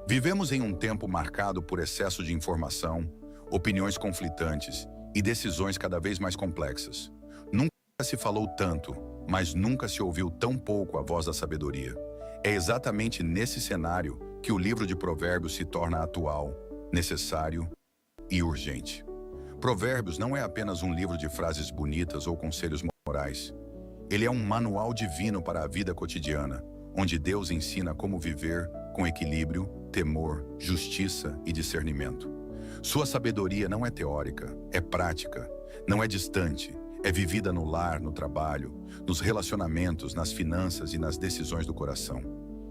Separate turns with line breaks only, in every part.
Vivemos em um tempo marcado por excesso de informação, opiniões conflitantes e decisões cada vez mais complexas. Nunca se falou tanto, mas nunca se ouviu tão pouco a voz da sabedoria. É exatamente nesse cenário que o livro de Provérbios se torna atual, necessário e urgente. Provérbios não é apenas um livro de frases bonitas ou conselhos morais. Ele é um manual divino para a vida cotidiana, onde Deus ensina como viver com equilíbrio, temor, justiça e discernimento. Sua sabedoria não é teórica, é prática, não é distante, é vivida no lar, no trabalho, nos relacionamentos, nas finanças e nas decisões do coração.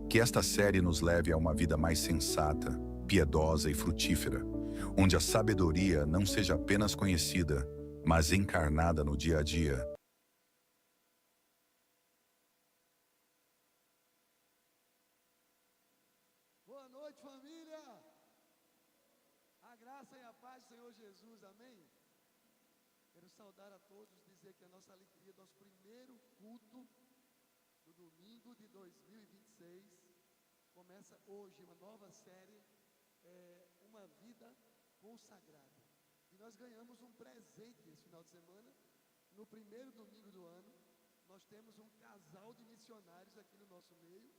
Que esta série nos leve a uma vida mais sensata, piedosa e frutífera, onde a sabedoria não seja apenas conhecida, mas encarnada no dia a dia.
Boa noite, família! A graça e a paz do Senhor Jesus, amém? Quero saudar a todos, dizer que a nossa alegria, nosso primeiro culto do domingo de 2026, começa hoje uma nova série, Uma Vida Consagrada. E nós ganhamos um presente esse final de semana. No primeiro domingo do ano, nós temos um casal de missionários aqui no nosso meio,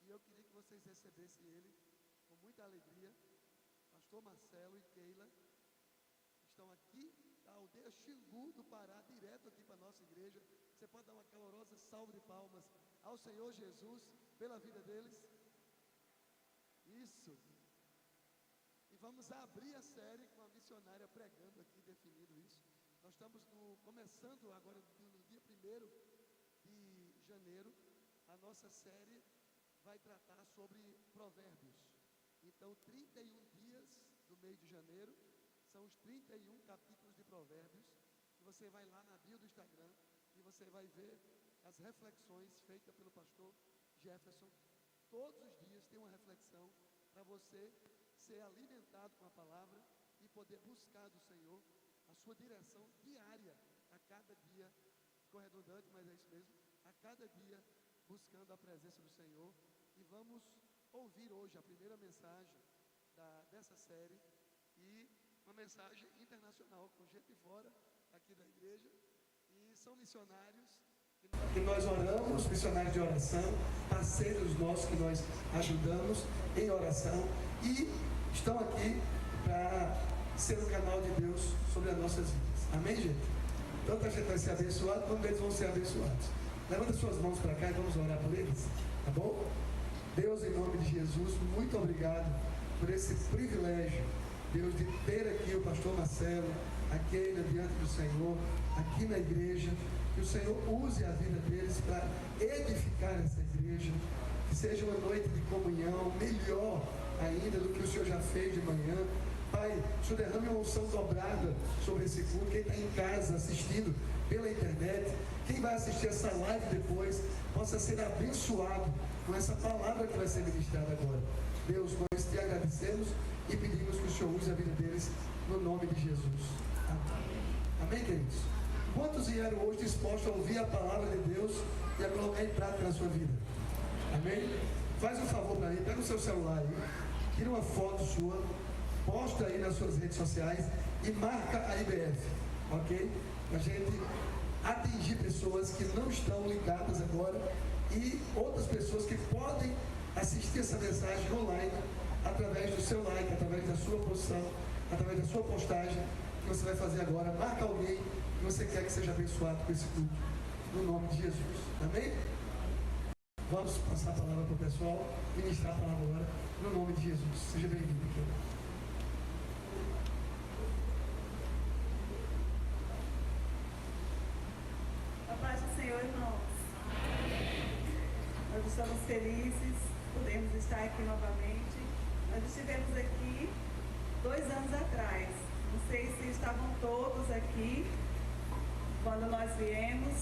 e eu queria que vocês recebessem ele com muita alegria. Pastor Marcelo e Keila estão aqui da aldeia Xingu do Pará, direto aqui para a nossa igreja. Você pode dar uma calorosa salva de palmas ao Senhor Jesus pela vida deles? Isso. E vamos abrir a série com a missionária pregando aqui, definindo isso. Nós estamos começando agora no dia 1º de janeiro. A nossa série vai tratar sobre Provérbios. Então, 31 dias do mês de janeiro são os 31 capítulos de Provérbios. Você vai lá na bio do Instagram e você vai ver as reflexões feitas pelo pastor Jefferson. Todos os dias tem uma reflexão para você ser alimentado com a palavra e poder buscar do Senhor a sua direção diária, a cada dia. Ficou redundante, mas é isso mesmo. A cada dia buscando a presença do Senhor. E vamos ouvir hoje a primeira mensagem dessa série, e uma mensagem internacional, com gente fora aqui da igreja, e são missionários que nós oramos, missionários de oração, parceiros nossos que nós ajudamos em oração, e estão aqui para ser o canal de Deus sobre as nossas vidas. Amém, gente? Tanta gente vai ser abençoada, como eles vão ser abençoados. Levanta suas mãos para cá e vamos orar por eles, tá bom? Deus, em nome de Jesus, muito obrigado por esse privilégio, Deus, de ter aqui o pastor Marcelo, a Keila diante do Senhor, aqui na igreja. Que o Senhor use a vida deles para edificar essa igreja, que seja uma noite de comunhão melhor ainda do que o Senhor já fez de manhã. Pai, o Senhor derrame uma unção dobrada sobre esse culto. Quem está em casa assistindo pela internet, quem vai assistir essa live depois, possa ser abençoado com essa palavra que vai ser ministrada agora. Deus, nós te agradecemos e pedimos que o Senhor use a vida deles no nome de Jesus. Amém. Amém, queridos? Quantos vieram hoje dispostos a ouvir a palavra de Deus e a colocar em prática na sua vida? Amém? Faz um favor para mim, pega o seu celular aí, tira uma foto sua, posta aí nas suas redes sociais e marca a IBF, ok? A gente atingir pessoas que não estão ligadas agora e outras pessoas que podem assistir essa mensagem online através do seu like, através da sua posição, através da sua postagem que você vai fazer agora. Marca alguém que você quer que seja abençoado com esse culto, no nome de Jesus. Amém? Vamos passar a palavra para o pessoal, ministrar a palavra agora, no nome de Jesus. Seja bem-vindo aqui.
A paz do Senhor, irmãos. Nós estamos felizes, podemos estar aqui novamente. Nós estivemos aqui 2 anos atrás. Não sei se estavam todos aqui quando nós viemos,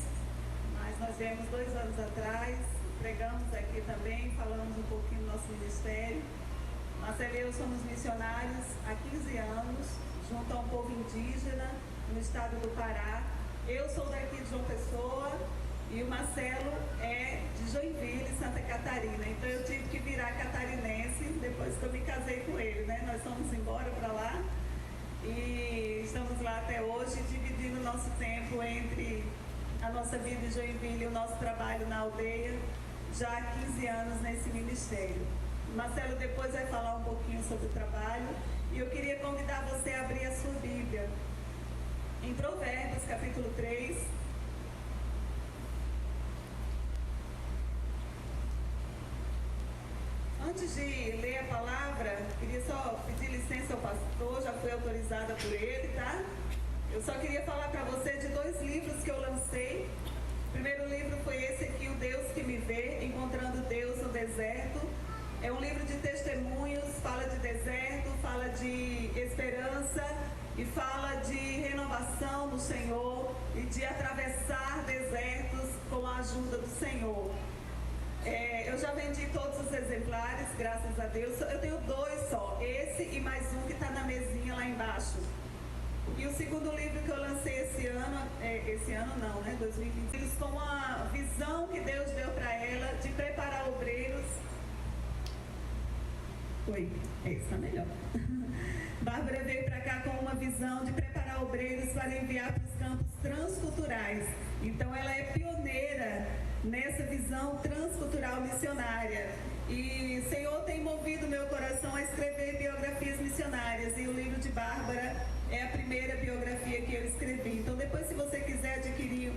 mas nós viemos 2 anos atrás, pregamos aqui também, falamos um pouquinho do nosso ministério. Marcelo e eu somos missionários há 15 anos, junto a um povo indígena no estado do Pará. Eu sou daqui de João Pessoa e o Marcelo é de Joinville, Santa Catarina. Então eu tive que virar catarinense depois que eu me casei com ele, né? Nós fomos embora para lá e estamos lá até hoje, dividindo o nosso tempo entre a nossa vida em Joinville e o nosso trabalho na aldeia, já há 15 anos nesse ministério. Marcelo depois vai falar um pouquinho sobre o trabalho e eu queria convidar você a abrir a sua Bíblia em Provérbios, capítulo 3. Antes de ler a palavra, queria só pedir licença ao pastor, já fui autorizada por ele, tá? Eu só queria falar para você de 2 livros que eu lancei. O primeiro livro foi esse aqui, O Deus que Me Vê, Encontrando Deus no Deserto. É um livro de testemunhos, fala de deserto, fala de esperança e fala de renovação no Senhor e de atravessar desertos com a ajuda do Senhor. Eu já vendi todos os exemplares, graças a Deus. Eu tenho 2 só, esse e mais um que está na mesinha lá embaixo. E o segundo livro que eu lancei esse ano não, né, 2020, com a visão que Deus deu para ela de preparar obreiros. Está melhor. Bárbara veio para cá com uma visão de preparar obreiros para enviar para os campos transculturais. Então ela é pioneira nessa visão transcultural missionária. E o Senhor tem movido meu coração a escrever biografias missionárias. E o livro de Bárbara é a primeira biografia que eu escrevi. Então depois, se você quiser adquirir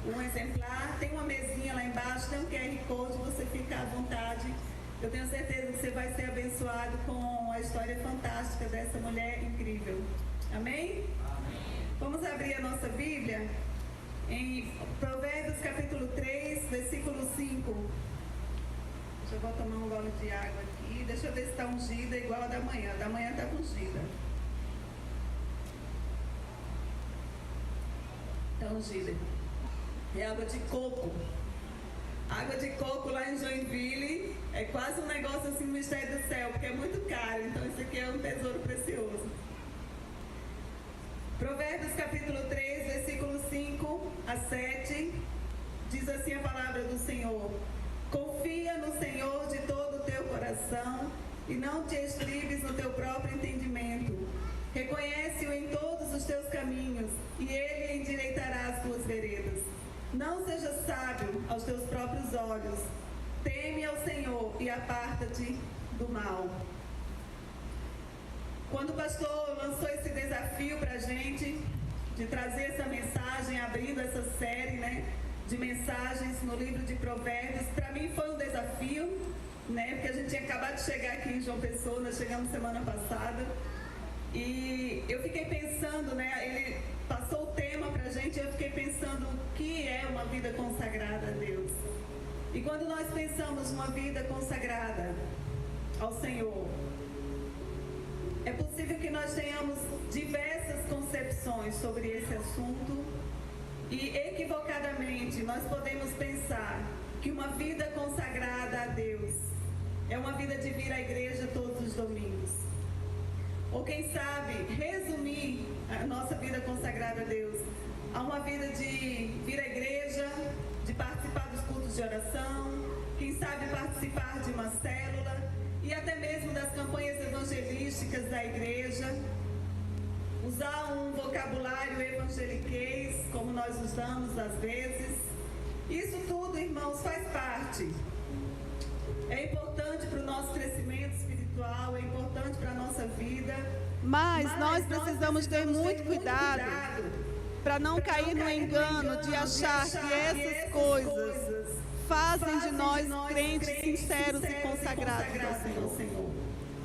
um exemplar, tem uma mesinha lá embaixo, tem um QR Code, você fica à vontade. Eu tenho certeza que você vai ser abençoado com a história fantástica dessa mulher incrível. Amém? Amém. Vamos abrir a nossa Bíblia em Provérbios capítulo 3, versículo 5. Eu vou tomar um gole de água aqui. Deixa eu ver se está ungida igual a da manhã. Da manhã está ungida. Está ungida. É água de coco. Água de coco lá em Joinville é quase um negócio assim, um mistério do céu, porque é muito caro. Então isso aqui é um tesouro precioso. Provérbios capítulo 3, versículo 5 a 7, diz assim a palavra do Senhor: confia no Senhor de todo o teu coração e não te estribes no teu próprio entendimento. Reconhece-o em todos os teus caminhos e ele endireitará as tuas veredas. Não seja sábio aos teus próprios olhos. Teme ao Senhor e aparta-te do mal. Quando o pastor lançou esse desafio para a gente, de trazer essa mensagem, abrindo essa série, né, de mensagens no livro de Provérbios, para mim foi um desafio, né, porque a gente tinha acabado de chegar aqui em João Pessoa, nós chegamos semana passada, e eu fiquei pensando, né, ele passou o tema para a gente, e eu fiquei pensando o que é uma vida consagrada a Deus. E quando nós pensamos numa vida consagrada ao Senhor, é possível que nós tenhamos diversas concepções sobre esse assunto e equivocadamente nós podemos pensar que uma vida consagrada a Deus é uma vida de vir à igreja todos os domingos. Ou quem sabe resumir a nossa vida consagrada a Deus a uma vida de vir à igreja, de participar dos cultos de oração, quem sabe participar de uma célula e até mesmo das campanhas evangelísticas da igreja, usar um vocabulário evangeliquez, como nós usamos às vezes. Isso tudo, irmãos, faz parte. É importante para o nosso crescimento espiritual, é importante para a nossa vida.
Mas nós precisamos ter muito cuidado para não cair no engano de achar que essas coisas fazem de nós crentes sinceros e consagrados ao Senhor.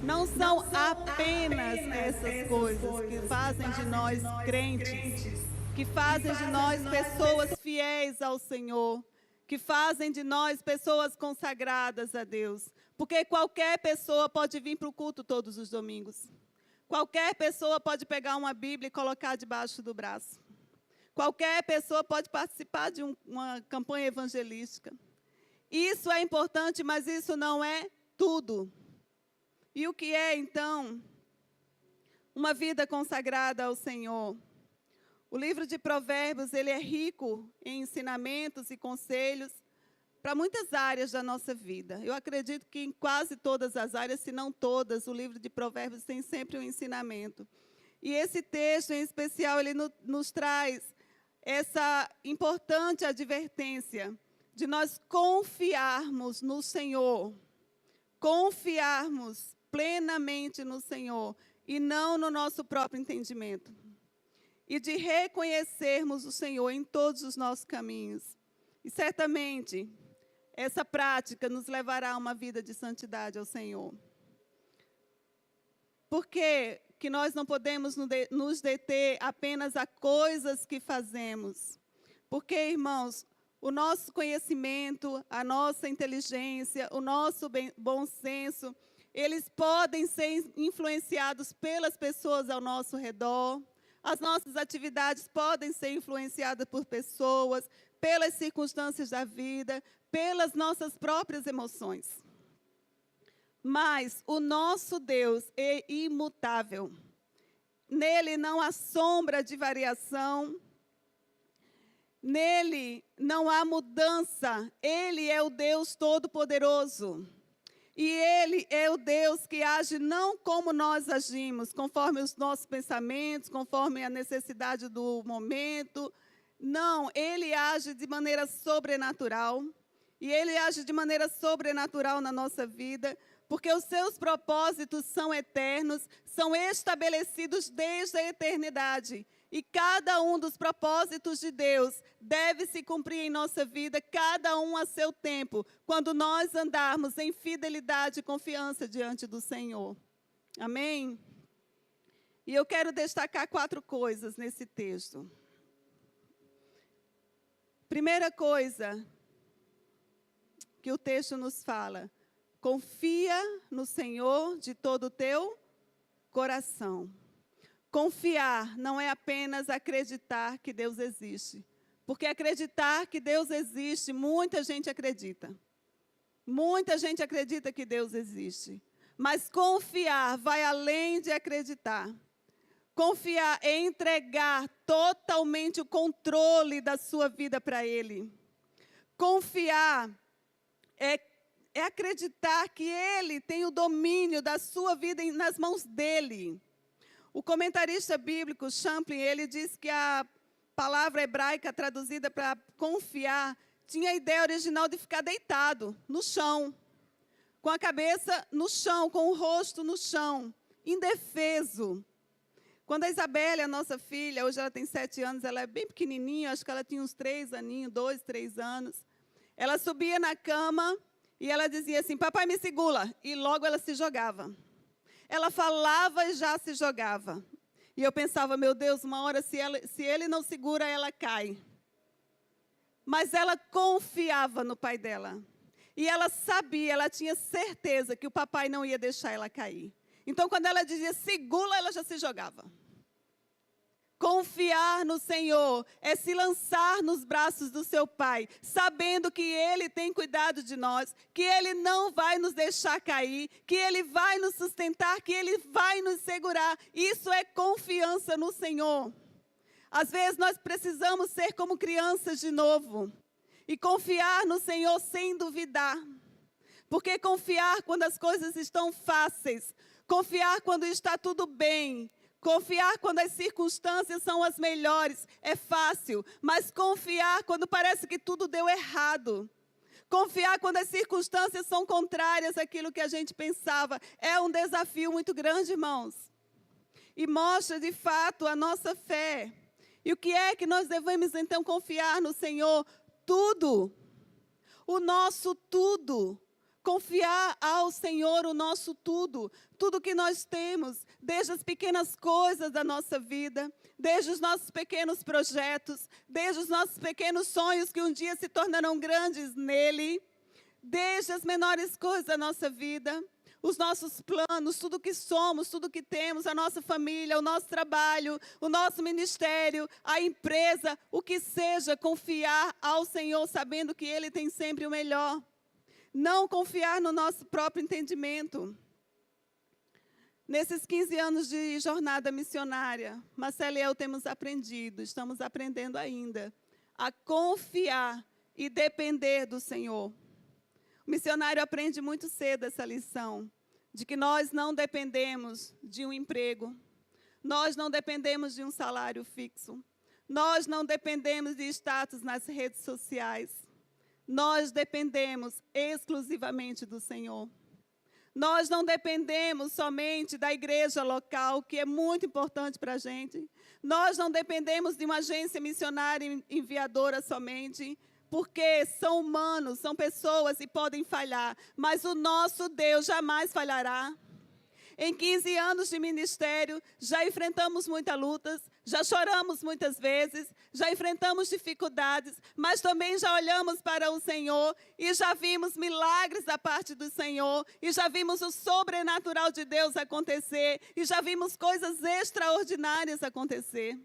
Não são apenas essas coisas que fazem de nós crentes, que fazem de nós pessoas fiéis ao Senhor, que fazem de nós pessoas consagradas a Deus. Porque qualquer pessoa pode vir para o culto todos os domingos. Qualquer pessoa pode pegar uma Bíblia e colocar debaixo do braço. Qualquer pessoa pode participar de uma campanha evangelística. Isso é importante, mas isso não é tudo. E o que é, então, uma vida consagrada ao Senhor? O livro de Provérbios, ele é rico em ensinamentos e conselhos para muitas áreas da nossa vida. Eu acredito que em quase todas as áreas, se não todas, o livro de Provérbios tem sempre um ensinamento. E esse texto, em especial, ele nos traz essa importante advertência de nós confiarmos no Senhor, confiarmos plenamente no Senhor e não no nosso próprio entendimento. E de reconhecermos o Senhor em todos os nossos caminhos. E certamente, essa prática nos levará a uma vida de santidade ao Senhor. Por que nós não podemos nos deter apenas a coisas que fazemos? Porque, irmãos, o nosso conhecimento, a nossa inteligência, o nosso bom senso, eles podem ser influenciados pelas pessoas ao nosso redor. As nossas atividades podem ser influenciadas por pessoas, pelas circunstâncias da vida, pelas nossas próprias emoções. Mas o nosso Deus é imutável. Nele não há sombra de variação. Nele não há mudança. Ele é o Deus Todo-Poderoso. E Ele é o Deus que age não como nós agimos, conforme os nossos pensamentos, conforme a necessidade do momento. Não, Ele age de maneira sobrenatural. E Ele age de maneira sobrenatural na nossa vida, porque os seus propósitos são eternos, são estabelecidos desde a eternidade. E cada um dos propósitos de Deus deve se cumprir em nossa vida, cada um a seu tempo, quando nós andarmos em fidelidade e confiança diante do Senhor. Amém? E eu quero destacar 4 coisas nesse texto. Primeira coisa que o texto nos fala: confia no Senhor de todo o teu coração. Confiar não é apenas acreditar que Deus existe. Porque acreditar que Deus existe, muita gente acredita. Muita gente acredita que Deus existe. Mas confiar vai além de acreditar. Confiar é entregar totalmente o controle da sua vida para Ele. Confiar é acreditar que Ele tem o domínio da sua vida nas mãos dEle. O comentarista bíblico Champlin, ele diz que a palavra hebraica traduzida para confiar tinha a ideia original de ficar deitado no chão, com a cabeça no chão, com o rosto no chão, indefeso. Quando a Isabelle, a nossa filha, hoje ela tem 7 anos, ela é bem pequenininha, acho que ela tinha uns 3 aninhos, 2, 3 anos. Ela subia na cama e ela dizia assim: papai, me segura. E logo ela se jogava. Ela falava e já se jogava. E eu pensava, meu Deus, uma hora se ele não segura, ela cai. Mas ela confiava no pai dela. E ela sabia, ela tinha certeza que o papai não ia deixar ela cair. Então, quando ela dizia segura, ela já se jogava. Confiar no Senhor é se lançar nos braços do seu Pai, sabendo que Ele tem cuidado de nós, que Ele não vai nos deixar cair, que Ele vai nos sustentar, que Ele vai nos segurar. Isso é confiança no Senhor. Às vezes nós precisamos ser como crianças de novo e confiar no Senhor sem duvidar. Porque confiar quando as coisas estão fáceis, confiar quando está tudo bem, confiar quando as circunstâncias são as melhores é fácil, mas confiar quando parece que tudo deu errado, confiar quando as circunstâncias são contrárias àquilo que a gente pensava, é um desafio muito grande, irmãos. E mostra de fato a nossa fé. E o que é que nós devemos então confiar no Senhor? Tudo. O nosso tudo. Confiar ao Senhor o nosso tudo, tudo que nós temos, desde as pequenas coisas da nossa vida, desde os nossos pequenos projetos, desde os nossos pequenos sonhos que um dia se tornarão grandes nele, desde as menores coisas da nossa vida, os nossos planos, tudo que somos, tudo que temos, a nossa família, o nosso trabalho, o nosso ministério, a empresa, o que seja, confiar ao Senhor, sabendo que Ele tem sempre o melhor. Não confiar no nosso próprio entendimento. Nesses 15 anos de jornada missionária, Marcela e eu temos aprendido, estamos aprendendo ainda, a confiar e depender do Senhor. O missionário aprende muito cedo essa lição, de que nós não dependemos de um emprego, nós não dependemos de um salário fixo, nós não dependemos de status nas redes sociais, nós dependemos exclusivamente do Senhor. Nós não dependemos somente da igreja local, que é muito importante para a gente. Nós não dependemos de uma agência missionária enviadora somente, porque são humanos, são pessoas e podem falhar, mas o nosso Deus jamais falhará. Em 15 anos de ministério, já enfrentamos muitas lutas, já choramos muitas vezes, já enfrentamos dificuldades, mas também já olhamos para o Senhor e já vimos milagres da parte do Senhor, e já vimos o sobrenatural de Deus acontecer, e já vimos coisas extraordinárias acontecer.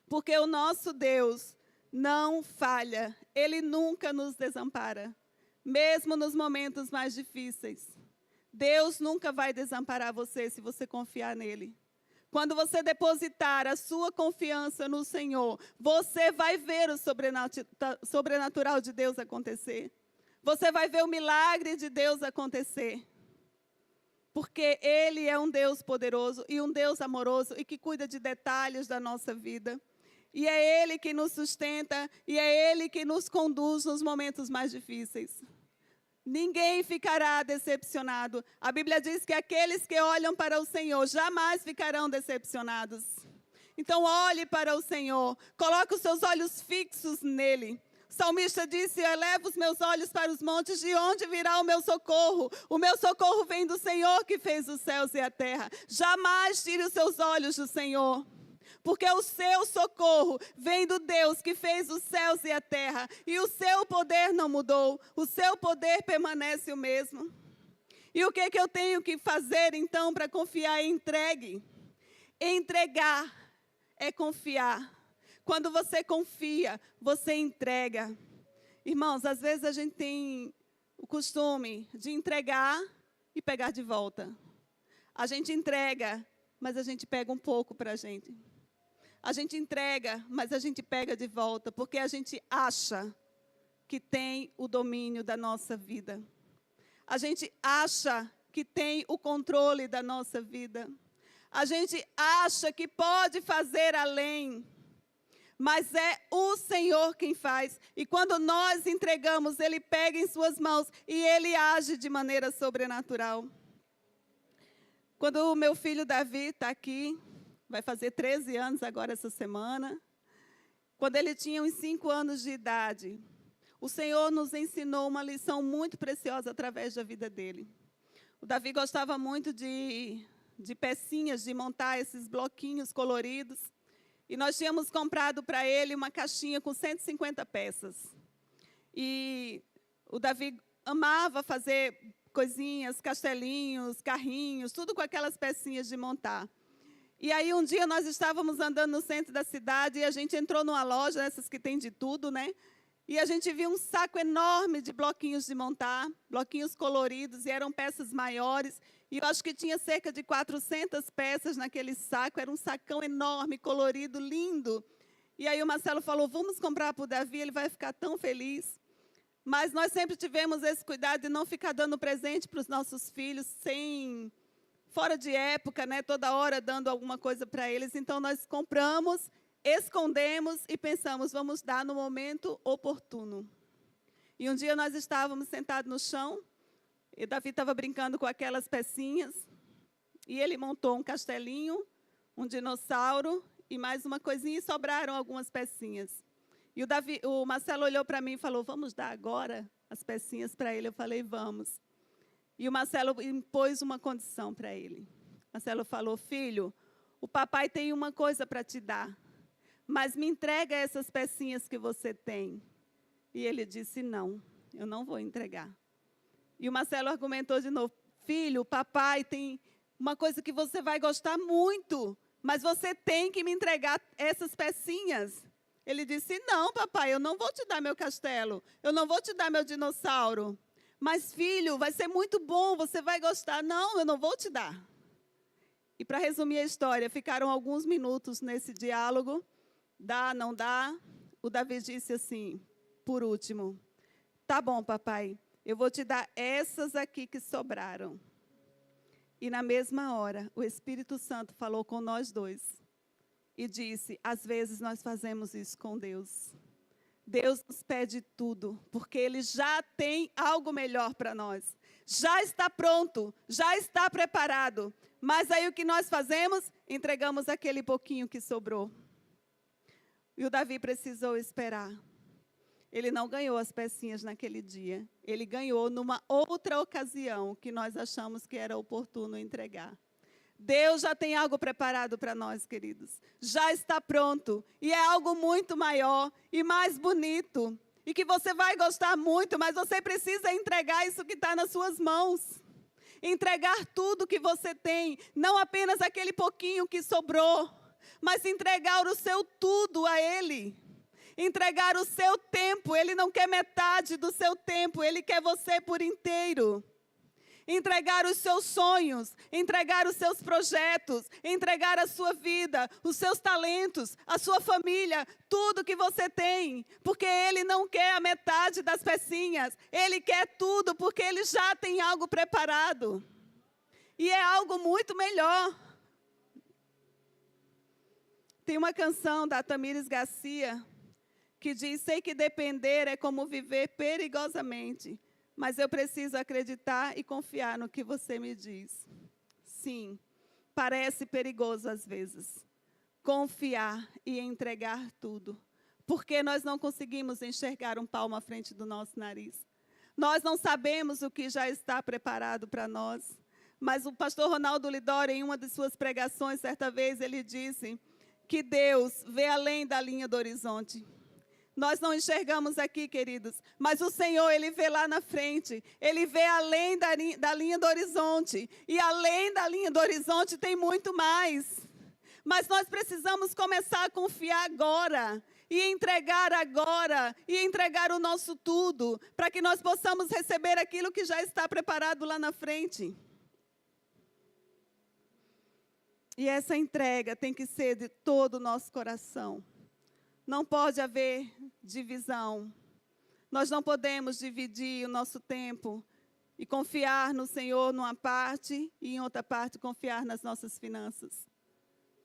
Porque o nosso Deus não falha, Ele nunca nos desampara, mesmo nos momentos mais difíceis. Deus nunca vai desamparar você se você confiar nele. Quando você depositar a sua confiança no Senhor, você vai ver o sobrenatural de Deus acontecer. Você vai ver o milagre de Deus acontecer. Porque Ele é um Deus poderoso e um Deus amoroso e que cuida de detalhes da nossa vida. E é Ele que nos sustenta e é Ele que nos conduz nos momentos mais difíceis. Ninguém ficará decepcionado. A Bíblia diz que aqueles que olham para o Senhor jamais ficarão decepcionados. Então olhe para o Senhor, coloque os seus olhos fixos nele. O salmista disse: eu elevo os meus olhos para os montes, de onde virá o meu socorro? O meu socorro vem do Senhor que fez os céus e a terra. Jamais tire os seus olhos do Senhor. Porque o seu socorro vem do Deus que fez os céus e a terra. E o seu poder não mudou. O seu poder permanece o mesmo. E o que eu tenho que fazer, então, para confiar? Entregue. Entregar é confiar. Quando você confia, você entrega. Irmãos, às vezes a gente tem o costume de entregar e pegar de volta. A gente entrega, mas a gente pega um pouco para a gente. A gente entrega, mas a gente pega de volta, porque a gente acha que tem o domínio da nossa vida. A gente acha que tem o controle da nossa vida. A gente acha que pode fazer além, mas é o Senhor quem faz. E quando nós entregamos, Ele pega em suas mãos e Ele age de maneira sobrenatural. Quando o meu filho Davi está aqui, vai fazer 13 anos agora essa semana. Quando ele tinha uns 5 anos de idade, o Senhor nos ensinou uma lição muito preciosa através da vida dele. O Davi gostava muito de pecinhas, de montar esses bloquinhos coloridos. E nós tínhamos comprado para ele uma caixinha com 150 peças. E o Davi amava fazer coisinhas, castelinhos, carrinhos, tudo com aquelas pecinhas de montar. E aí, um dia, nós estávamos andando no centro da cidade e a gente entrou numa loja, essas que tem de tudo, né? E a gente viu um saco enorme de bloquinhos de montar, bloquinhos coloridos, e eram peças maiores. E eu acho que tinha cerca de 400 peças naquele saco, era um sacão enorme, colorido, lindo. E aí o Marcelo falou: vamos comprar para o Davi, ele vai ficar tão feliz. Mas nós sempre tivemos esse cuidado de não ficar dando presente para os nossos filhos fora de época, né, toda hora dando alguma coisa para eles. Então, nós compramos, escondemos e pensamos, vamos dar no momento oportuno. E um dia nós estávamos sentados no chão, e Davi estava brincando com aquelas pecinhas, e ele montou um castelinho, um dinossauro e mais uma coisinha, e sobraram algumas pecinhas. E o Marcelo olhou para mim e falou: vamos dar agora as pecinhas para ele? Eu falei: vamos. E o Marcelo impôs uma condição para ele. Marcelo falou: filho, o papai tem uma coisa para te dar, mas me entrega essas pecinhas que você tem. E ele disse: não, eu não vou entregar. E o Marcelo argumentou de novo: filho, o papai tem uma coisa que você vai gostar muito, mas você tem que me entregar essas pecinhas. Ele disse: não, papai, eu não vou te dar meu castelo, eu não vou te dar meu dinossauro. Mas, filho, vai ser muito bom, você vai gostar. Não, eu não vou te dar. E, para resumir a história, ficaram alguns minutos nesse diálogo. Dá, não dá. O Davi disse assim: por último: tá bom, papai, eu vou te dar essas aqui que sobraram. E na mesma hora, o Espírito Santo falou com nós dois e disse: às vezes nós fazemos isso com Deus. Deus nos pede tudo, porque Ele já tem algo melhor para nós. Já está pronto, já está preparado. Mas aí o que nós fazemos? Entregamos aquele pouquinho que sobrou. E o Davi precisou esperar. Ele não ganhou as pecinhas naquele dia. Ele ganhou numa outra ocasião que nós achamos que era oportuno entregar. Deus já tem algo preparado para nós, queridos. Já está pronto. E é algo muito maior e mais bonito. E que você vai gostar muito, mas você precisa entregar isso que está nas suas mãos. Entregar tudo que você tem, não apenas aquele pouquinho que sobrou, mas entregar o seu tudo a Ele. Entregar o seu tempo. Ele não quer metade do seu tempo, Ele quer você por inteiro. Entregar os seus sonhos, entregar os seus projetos, entregar a sua vida, os seus talentos, a sua família, tudo que você tem. Porque Ele não quer a metade das pecinhas, Ele quer tudo, porque Ele já tem algo preparado. E é algo muito melhor. Tem uma canção da Tamires Garcia que diz: sei que depender é como viver perigosamente, mas eu preciso acreditar e confiar no que você me diz. Sim, parece perigoso às vezes. Confiar e entregar tudo. Porque nós não conseguimos enxergar um palmo à frente do nosso nariz. Nós não sabemos o que já está preparado para nós. Mas o pastor Ronaldo Lidório, em uma de suas pregações, certa vez, ele disse que Deus vê além da linha do horizonte. Nós não enxergamos aqui, queridos, mas o Senhor, Ele vê lá na frente. Ele vê além da linha do horizonte. E além da linha do horizonte tem muito mais. Mas nós precisamos começar a confiar agora. E entregar agora. E entregar o nosso tudo. Para que nós possamos receber aquilo que já está preparado lá na frente. E essa entrega tem que ser de todo o nosso coração. Não pode haver divisão. Nós não podemos dividir o nosso tempo e confiar no Senhor numa parte e em outra parte confiar nas nossas finanças.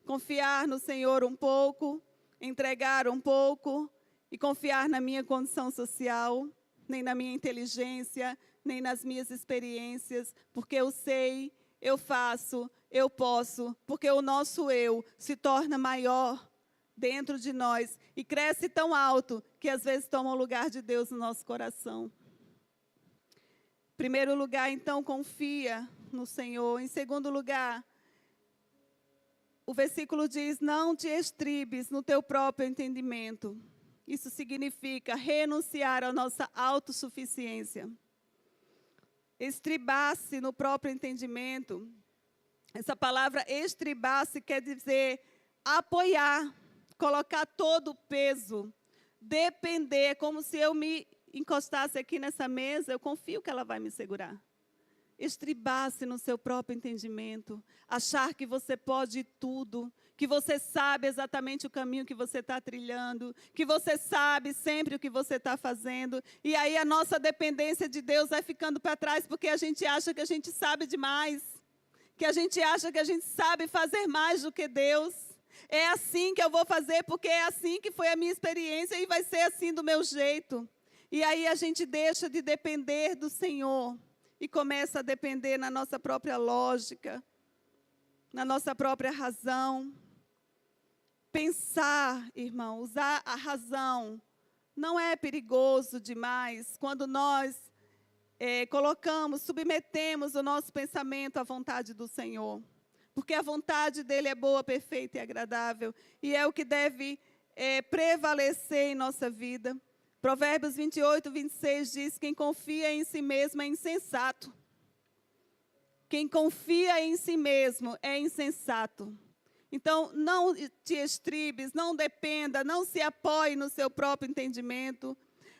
Confiar no Senhor um pouco, entregar um pouco e confiar na minha condição social, nem na minha inteligência, nem nas minhas experiências, porque eu sei, eu faço, eu posso, porque o nosso eu se torna maior dentro de nós e cresce tão alto que às vezes toma o lugar de Deus no nosso coração. Em primeiro lugar, então, confia no Senhor. Em segundo lugar, o versículo diz: não te estribes no teu próprio entendimento. Isso significa renunciar à nossa autossuficiência. Estribar-se no próprio entendimento. Essa palavra estribar-se quer dizer apoiar. Colocar todo o peso, depender, como se eu me encostasse aqui nessa mesa, eu confio que ela vai me segurar. Estribar-se no seu próprio entendimento, achar que você pode tudo, que você sabe exatamente o caminho que você está trilhando, que você sabe sempre o que você está fazendo, e aí a nossa dependência de Deus vai ficando para trás, porque a gente acha que a gente sabe demais, que a gente acha que a gente sabe fazer mais do que Deus. É assim que eu vou fazer, porque é assim que foi a minha experiência e vai ser assim do meu jeito. E aí a gente deixa de depender do Senhor e começa a depender na nossa própria lógica, na nossa própria razão. Pensar, irmão, usar a razão não é perigoso demais quando nós colocamos, submetemos o nosso pensamento à vontade do Senhor. Porque a vontade dele é boa, perfeita e agradável. E é o que deve prevalecer em nossa vida. Provérbios 28, 26 diz: quem confia em si mesmo é insensato. Quem confia em si mesmo é insensato. Então, não te estribes, não dependa, não se apoie no seu próprio entendimento.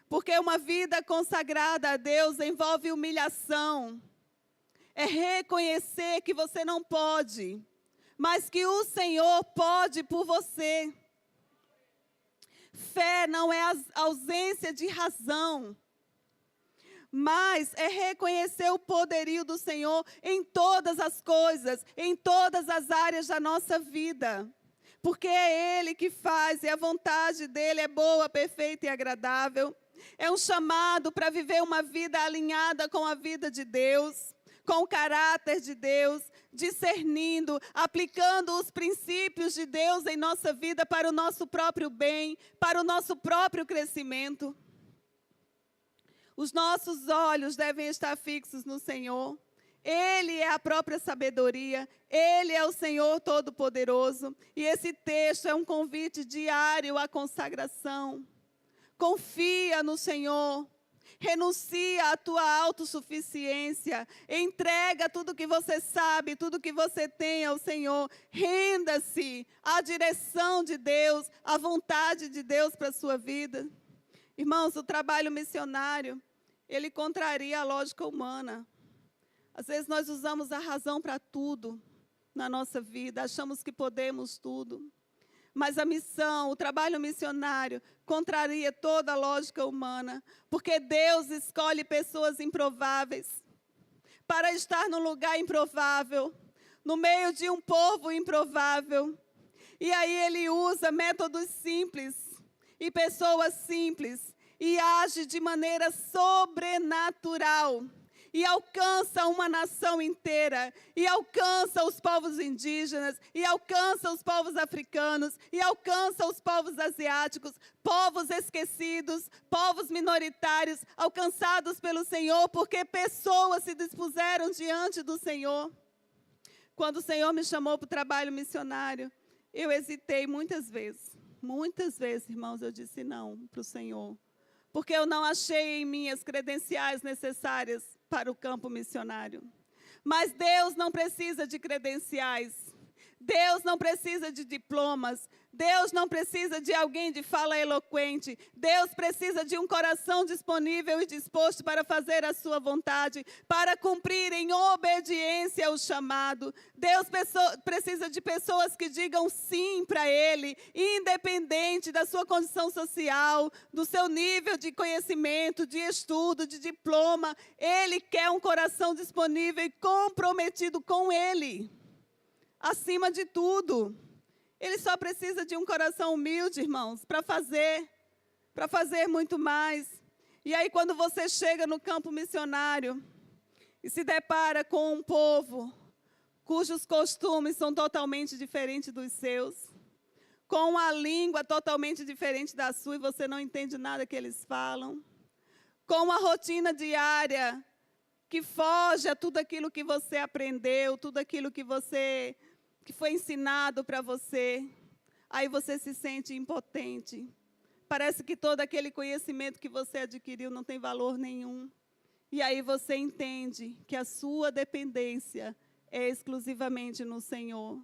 Porque uma vida consagrada a Deus envolve humilhação. É reconhecer que você não pode, mas que o Senhor pode por você. Fé não é ausência de razão, mas é reconhecer o poderio do Senhor em todas as coisas, em todas as áreas da nossa vida. Porque é Ele que faz e a vontade dEle é boa, perfeita e agradável. É um chamado para viver uma vida alinhada com a vida de Deus, com o caráter de Deus, discernindo, aplicando os princípios de Deus em nossa vida para o nosso próprio bem, para o nosso próprio crescimento. Os nossos olhos devem estar fixos no Senhor. Ele é a própria sabedoria, Ele é o Senhor Todo-Poderoso. E esse texto é um convite diário à consagração. Confia no Senhor. Renuncia à tua autossuficiência, entrega tudo que você sabe, tudo que você tem ao Senhor, renda-se à direção de Deus, à vontade de Deus para a sua vida. Irmãos, o trabalho missionário, ele contraria a lógica humana. Às vezes nós usamos a razão para tudo na nossa vida, achamos que podemos tudo. Mas a missão, o trabalho missionário, contraria toda a lógica humana, porque Deus escolhe pessoas improváveis para estar num lugar improvável, no meio de um povo improvável. E aí Ele usa métodos simples e pessoas simples e age de maneira sobrenatural. E alcança uma nação inteira, e alcança os povos indígenas, e alcança os povos africanos, e alcança os povos asiáticos, povos esquecidos, povos minoritários, alcançados pelo Senhor, porque pessoas se dispuseram diante do Senhor. Quando o Senhor me chamou para o trabalho missionário, eu hesitei muitas vezes, irmãos, eu disse não para o Senhor, porque eu não achei em mim as credenciais necessárias para o campo missionário. Mas Deus não precisa de credenciais. Deus não precisa de diplomas. Deus não precisa de alguém de fala eloquente. Deus precisa de um coração disponível e disposto para fazer a sua vontade, para cumprir em obediência o chamado. Deus precisa de pessoas que digam sim para Ele, independente da sua condição social, do seu nível de conhecimento, de estudo, de diploma. Ele quer um coração disponível e comprometido com Ele. Acima de tudo, Ele só precisa de um coração humilde, irmãos, para fazer muito mais. E aí, quando você chega no campo missionário e se depara com um povo cujos costumes são totalmente diferentes dos seus, com uma língua totalmente diferente da sua e você não entende nada que eles falam, com uma rotina diária que foge a tudo aquilo que você aprendeu, tudo aquilo que foi ensinado para você, aí você se sente impotente. Parece que todo aquele conhecimento que você adquiriu não tem valor nenhum. E aí você entende que a sua dependência é exclusivamente no Senhor.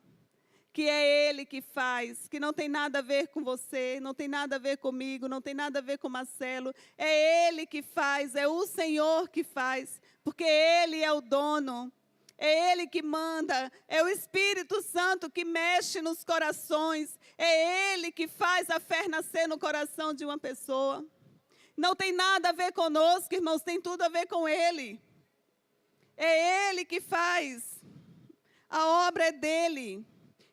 Que é Ele que faz, que não tem nada a ver com você, não tem nada a ver comigo, não tem nada a ver com Marcelo. É Ele que faz, é o Senhor que faz, porque Ele é o dono. É Ele que manda, é o Espírito Santo que mexe nos corações, é Ele que faz a fé nascer no coração de uma pessoa. Não tem nada a ver conosco, irmãos, tem tudo a ver com Ele. É Ele que faz, a obra é dEle.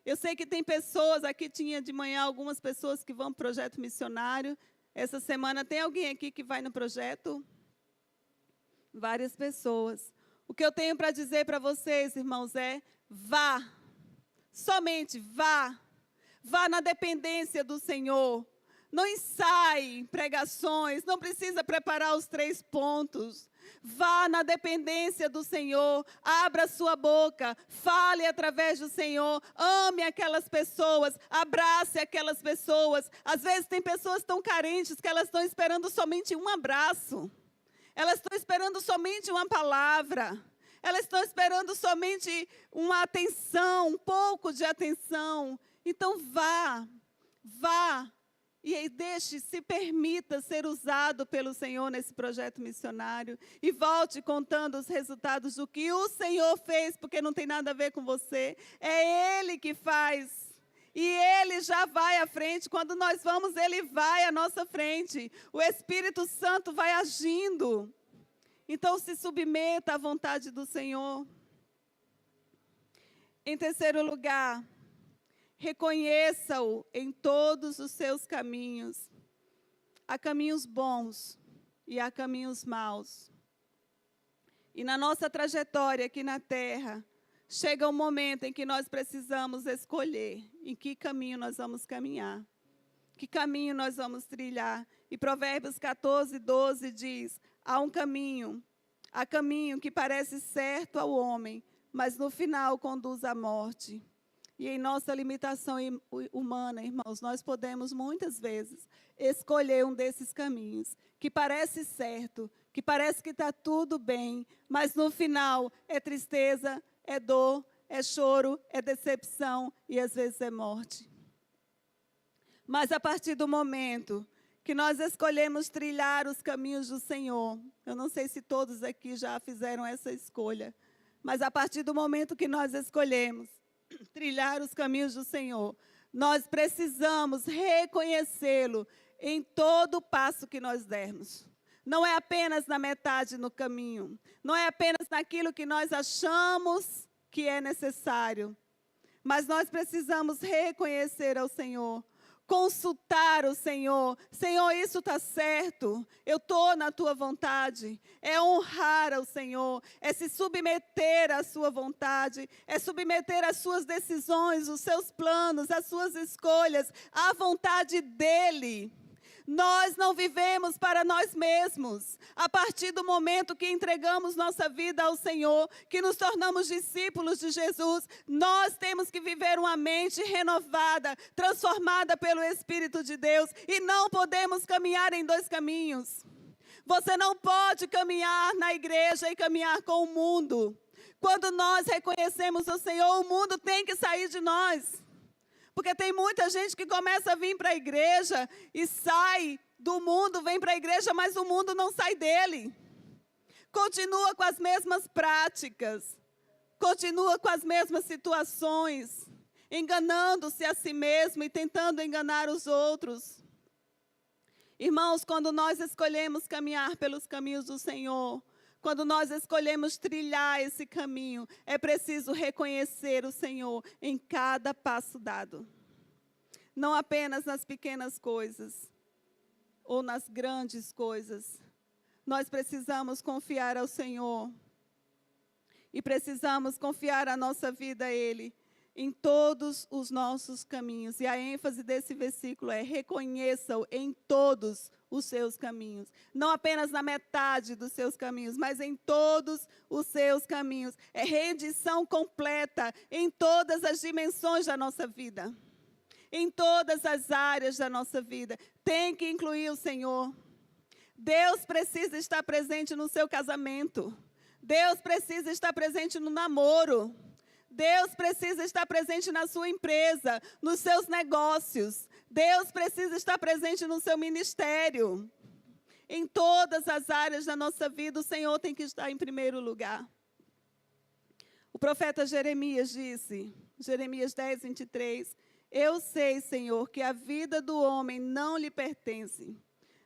Eu sei que tem pessoas, aqui tinha de manhã algumas pessoas que vão para o projeto missionário. Essa semana tem alguém aqui que vai no projeto? Várias pessoas. O que eu tenho para dizer para vocês, irmãos, é vá, somente vá, vá na dependência do Senhor. Não ensaie pregações, não precisa preparar os 3 pontos. Vá na dependência do Senhor, abra sua boca, fale através do Senhor, ame aquelas pessoas, abrace aquelas pessoas. Às vezes tem pessoas tão carentes que elas estão esperando somente um abraço. Elas estão esperando somente uma palavra. Elas estão esperando somente uma atenção, um pouco de atenção. Então vá. E aí se permita ser usado pelo Senhor nesse projeto missionário. E volte contando os resultados do que o Senhor fez, porque não tem nada a ver com você. É Ele que faz. E Ele já vai à frente. Quando nós vamos, Ele vai à nossa frente. O Espírito Santo vai agindo. Então, se submeta à vontade do Senhor. Em terceiro lugar, reconheça-o em todos os seus caminhos. Há caminhos bons e há caminhos maus. E na nossa trajetória aqui na terra, chega um momento em que nós precisamos escolher em que caminho nós vamos caminhar, que caminho nós vamos trilhar. E Provérbios 14, 12 diz, há caminho que parece certo ao homem, mas no final conduz à morte. E em nossa limitação humana, irmãos, nós podemos muitas vezes escolher um desses caminhos, que parece certo, que parece que está tudo bem, mas no final é tristeza, é dor, é choro, é decepção e às vezes é morte. Mas a partir do momento que nós escolhemos trilhar os caminhos do Senhor, eu não sei se todos aqui já fizeram essa escolha, mas a partir do momento que nós escolhemos trilhar os caminhos do Senhor, nós precisamos reconhecê-lo em todo passo que nós dermos. Não é apenas na metade no caminho, não é apenas naquilo que nós achamos que é necessário, mas nós precisamos reconhecer ao Senhor, consultar o Senhor. Senhor, isso está certo, eu estou na tua vontade. É honrar ao Senhor, é se submeter à sua vontade, é submeter as suas decisões, os seus planos, as suas escolhas, à vontade dEle. Nós não vivemos para nós mesmos. A partir do momento que entregamos nossa vida ao Senhor, que nos tornamos discípulos de Jesus, nós temos que viver uma mente renovada, transformada pelo Espírito de Deus, e não podemos caminhar em dois caminhos. Você não pode caminhar na igreja e caminhar com o mundo. Quando nós reconhecemos o Senhor, o mundo tem que sair de nós. Porque tem muita gente que começa a vir para a igreja e sai do mundo, vem para a igreja, mas o mundo não sai dele. Continua com as mesmas práticas, continua com as mesmas situações, enganando-se a si mesmo e tentando enganar os outros. Irmãos, quando nós escolhemos caminhar pelos caminhos do Senhor, quando nós escolhemos trilhar esse caminho, é preciso reconhecer o Senhor em cada passo dado. Não apenas nas pequenas coisas ou nas grandes coisas. Nós precisamos confiar ao Senhor e precisamos confiar a nossa vida a Ele em todos os nossos caminhos. E a ênfase desse versículo é: reconheça-o em todos os seus caminhos. Não apenas na metade dos seus caminhos, mas em todos os seus caminhos. É rendição completa em todas as dimensões da nossa vida. Em todas as áreas da nossa vida. Tem que incluir o Senhor. Deus precisa estar presente no seu casamento. Deus precisa estar presente no namoro. Deus precisa estar presente na sua empresa, nos seus negócios. Deus precisa estar presente no seu ministério. Em todas as áreas da nossa vida, o Senhor tem que estar em primeiro lugar. O profeta Jeremias disse, Jeremias 10, 23, eu sei, Senhor, que a vida do homem não lhe pertence.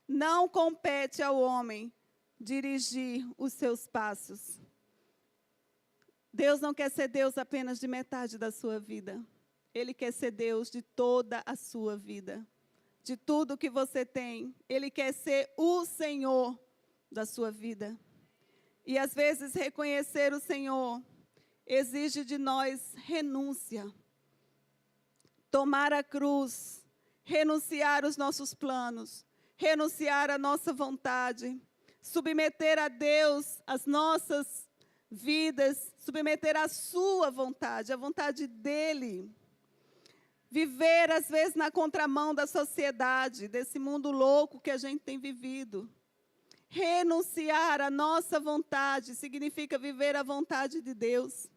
Não compete ao homem dirigir os seus passos. Deus não quer ser Deus apenas de metade da sua vida. Ele quer ser Deus de toda a sua vida. De tudo que você tem. Ele quer ser o Senhor da sua vida. E às vezes reconhecer o Senhor exige de nós renúncia. Tomar a cruz, renunciar os nossos planos, renunciar a nossa vontade, submeter a Deus as nossas vidas, submeter a sua vontade, a vontade dEle. Viver, às vezes, na contramão da sociedade, desse mundo louco que a gente tem vivido. Renunciar à nossa vontade significa viver a vontade de Deus.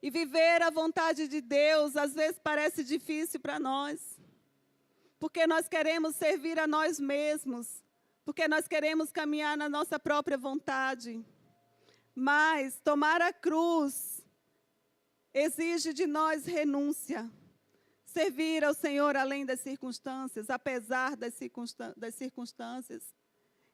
E viver a vontade de Deus, às vezes, parece difícil para nós. Porque nós queremos servir a nós mesmos. Porque nós queremos caminhar na nossa própria vontade. Mas tomar a cruz exige de nós renúncia. Servir ao Senhor além das circunstâncias, apesar das circunstâncias.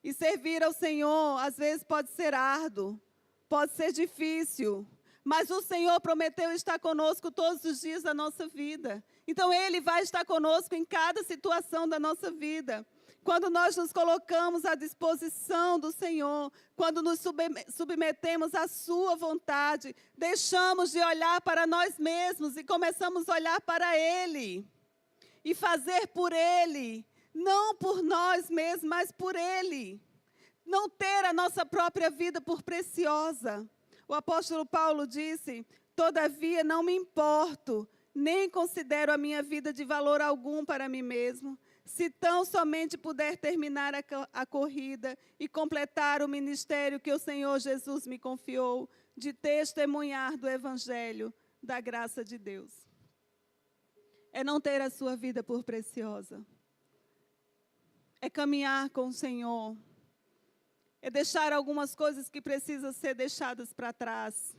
E servir ao Senhor, às vezes, pode ser árduo, pode ser difícil, mas o Senhor prometeu estar conosco todos os dias da nossa vida. Então, Ele vai estar conosco em cada situação da nossa vida. Quando nós nos colocamos à disposição do Senhor, quando nos submetemos à sua vontade, deixamos de olhar para nós mesmos e começamos a olhar para Ele. E fazer por Ele, não por nós mesmos, mas por Ele. Não ter a nossa própria vida por preciosa. O apóstolo Paulo disse: todavia não me importo, nem considero a minha vida de valor algum para mim mesmo, se tão somente puder terminar a corrida e completar o ministério que o Senhor Jesus me confiou, de testemunhar do Evangelho da graça de Deus. É não ter a sua vida por preciosa. É caminhar com o Senhor. É deixar algumas coisas que precisam ser deixadas para trás.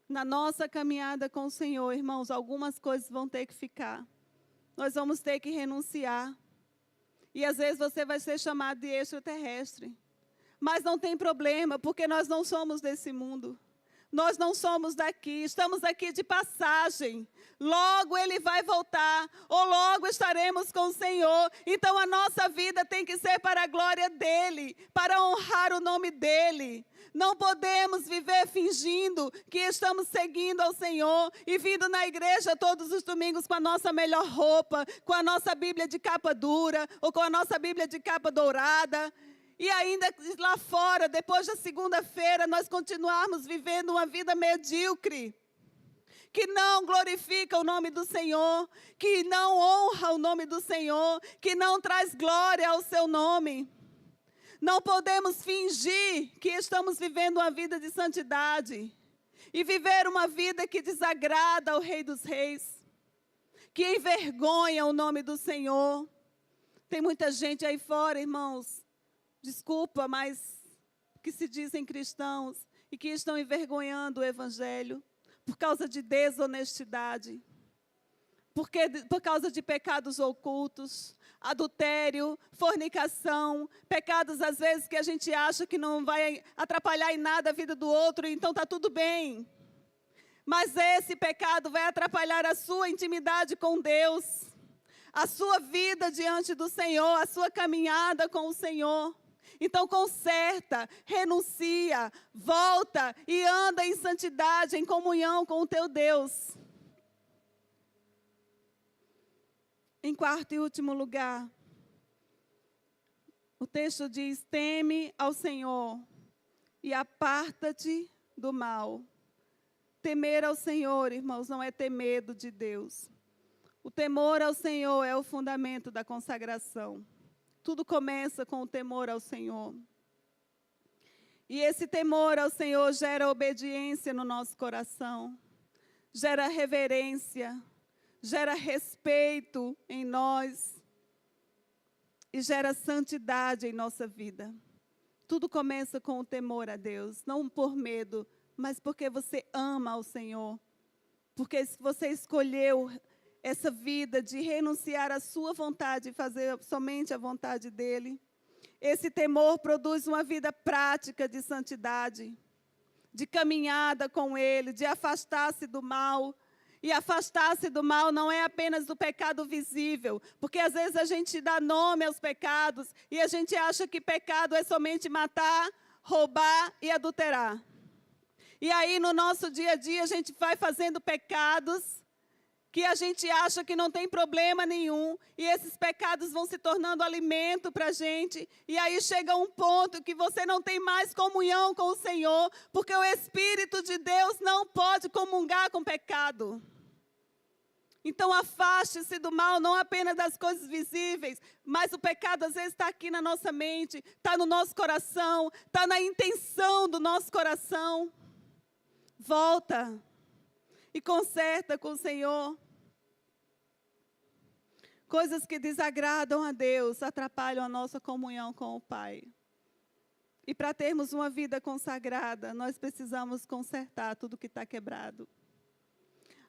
Na nossa caminhada com o Senhor, irmãos, algumas coisas vão ter que ficar. Nós vamos ter que renunciar. E às vezes você vai ser chamado de extraterrestre. Mas não tem problema, porque nós não somos desse mundo. Nós não somos daqui, estamos aqui de passagem. Logo Ele vai voltar, ou logo estaremos com o Senhor. Então a nossa vida tem que ser para a glória dEle, para honrar o nome dEle. Não podemos viver fingindo que estamos seguindo ao Senhor e vindo na igreja todos os domingos com a nossa melhor roupa, com a nossa Bíblia de capa dura ou com a nossa Bíblia de capa dourada. E ainda lá fora, depois da segunda-feira, nós continuarmos vivendo uma vida medíocre, que não glorifica o nome do Senhor, que não honra o nome do Senhor, que não traz glória ao seu nome. Não podemos fingir que estamos vivendo uma vida de santidade e viver uma vida que desagrada ao Rei dos Reis, que envergonha o nome do Senhor. Tem muita gente aí fora, irmãos, desculpa, mas que se dizem cristãos e que estão envergonhando o Evangelho por causa de desonestidade, por causa de pecados ocultos, adultério, fornicação, pecados às vezes que a gente acha que não vai atrapalhar em nada a vida do outro, então está tudo bem. Mas esse pecado vai atrapalhar a sua intimidade com Deus, a sua vida diante do Senhor, a sua caminhada com o Senhor. Então conserta, renuncia, volta e anda em santidade, em comunhão com o teu Deus. Em quarto e último lugar, o texto diz: teme ao Senhor e aparta-te do mal. Temer ao Senhor, irmãos, não é ter medo de Deus. O temor ao Senhor é o fundamento da consagração. Tudo começa com o temor ao Senhor. E esse temor ao Senhor gera obediência no nosso coração, gera reverência, gera respeito em nós e gera santidade em nossa vida. Tudo começa com o temor a Deus, não por medo, mas porque você ama ao Senhor, porque você escolheu essa vida de renunciar à sua vontade e fazer somente a vontade dEle. Esse temor produz uma vida prática de santidade, de caminhada com Ele, de afastar-se do mal. E afastar-se do mal não é apenas do pecado visível, porque às vezes a gente dá nome aos pecados e a gente acha que pecado é somente matar, roubar e adulterar. E aí no nosso dia a dia a gente vai fazendo pecados que a gente acha que não tem problema nenhum, e esses pecados vão se tornando alimento para a gente, e aí chega um ponto que você não tem mais comunhão com o Senhor, porque o Espírito de Deus não pode comungar com pecado. Então afaste-se do mal, não apenas das coisas visíveis, mas o pecado às vezes está aqui na nossa mente, está no nosso coração, está na intenção do nosso coração. Volta e conserta com o Senhor. Coisas que desagradam a Deus atrapalham a nossa comunhão com o Pai. E para termos uma vida consagrada, nós precisamos consertar tudo que está quebrado.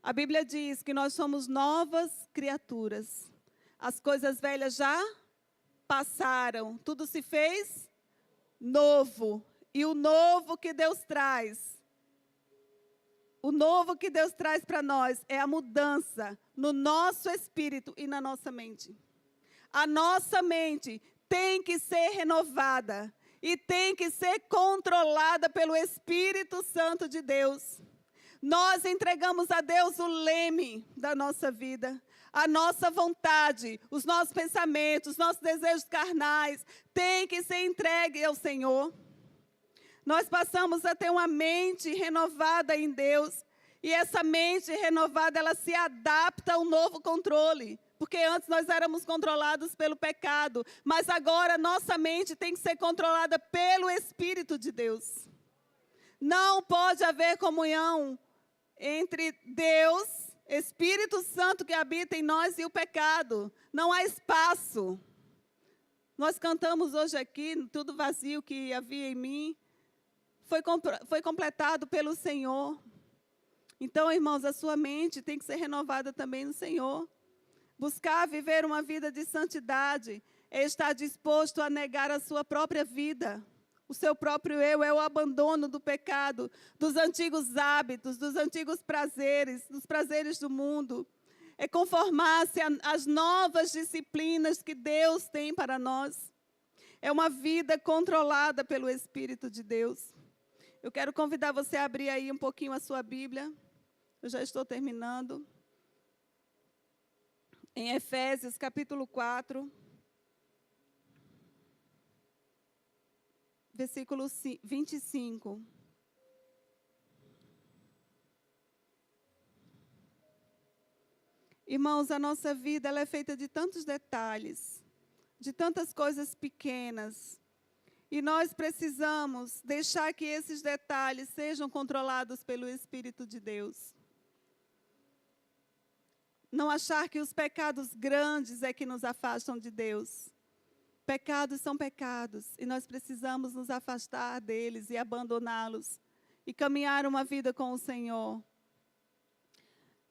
A Bíblia diz que nós somos novas criaturas. As coisas velhas já passaram, tudo se fez novo. E o novo que Deus traz, para nós é a mudança no nosso espírito e na nossa mente. A nossa mente tem que ser renovada e tem que ser controlada pelo Espírito Santo de Deus. Nós entregamos a Deus o leme da nossa vida, a nossa vontade, os nossos pensamentos, os nossos desejos carnais, tem que ser entregue ao Senhor. Nós passamos a ter uma mente renovada em Deus, e essa mente renovada, ela se adapta ao novo controle, porque antes nós éramos controlados pelo pecado, mas agora nossa mente tem que ser controlada pelo Espírito de Deus. Não pode haver comunhão entre Deus, Espírito Santo que habita em nós, e o pecado. Não há espaço. Nós cantamos hoje aqui, tudo vazio que havia em mim, foi completado pelo Senhor. Então, irmãos, a sua mente tem que ser renovada também no Senhor. Buscar viver uma vida de santidade é estar disposto a negar a sua própria vida. O seu próprio eu é o abandono do pecado, dos antigos hábitos, dos antigos prazeres, dos prazeres do mundo. É conformar-se às novas disciplinas que Deus tem para nós. É uma vida controlada pelo Espírito de Deus. Eu quero convidar você a abrir aí um pouquinho a sua Bíblia. Eu já estou terminando. Em Efésios, capítulo 4, versículo 25. Irmãos, a nossa vida ela é feita de tantos detalhes, de tantas coisas pequenas. E nós precisamos deixar que esses detalhes sejam controlados pelo Espírito de Deus. Não achar que os pecados grandes é que nos afastam de Deus. Pecados são pecados e nós precisamos nos afastar deles e abandoná-los e caminhar uma vida com o Senhor.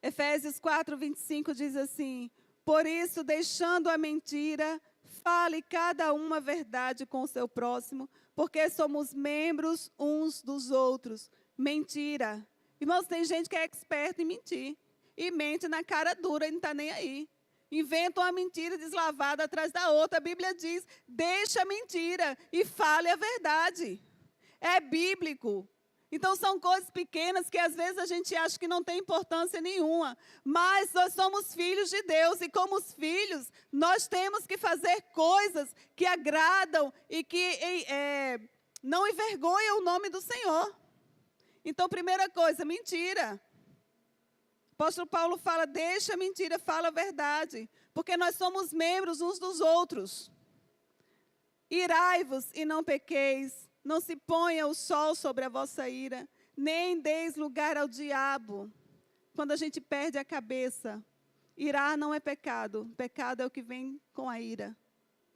Efésios 4, 25 diz assim: por isso, deixando a mentira, fale cada um a verdade com o seu próximo, porque somos membros uns dos outros. Mentira. Irmãos, tem gente que é experta em mentir. E mente na cara dura e não está nem aí. Inventa uma mentira deslavada atrás da outra. A Bíblia diz, deixa a mentira e fale a verdade. É bíblico. Então, são coisas pequenas que às vezes a gente acha que não tem importância nenhuma. Mas nós somos filhos de Deus e como os filhos, nós temos que fazer coisas que agradam e que não envergonham o nome do Senhor. Então, primeira coisa, mentira. O apóstolo Paulo fala, deixa a mentira, fala a verdade. Porque nós somos membros uns dos outros. Irai-vos e não pequeis. Não se ponha o sol sobre a vossa ira, nem deis lugar ao diabo. Quando a gente perde a cabeça, irar não é pecado. Pecado é o que vem com a ira.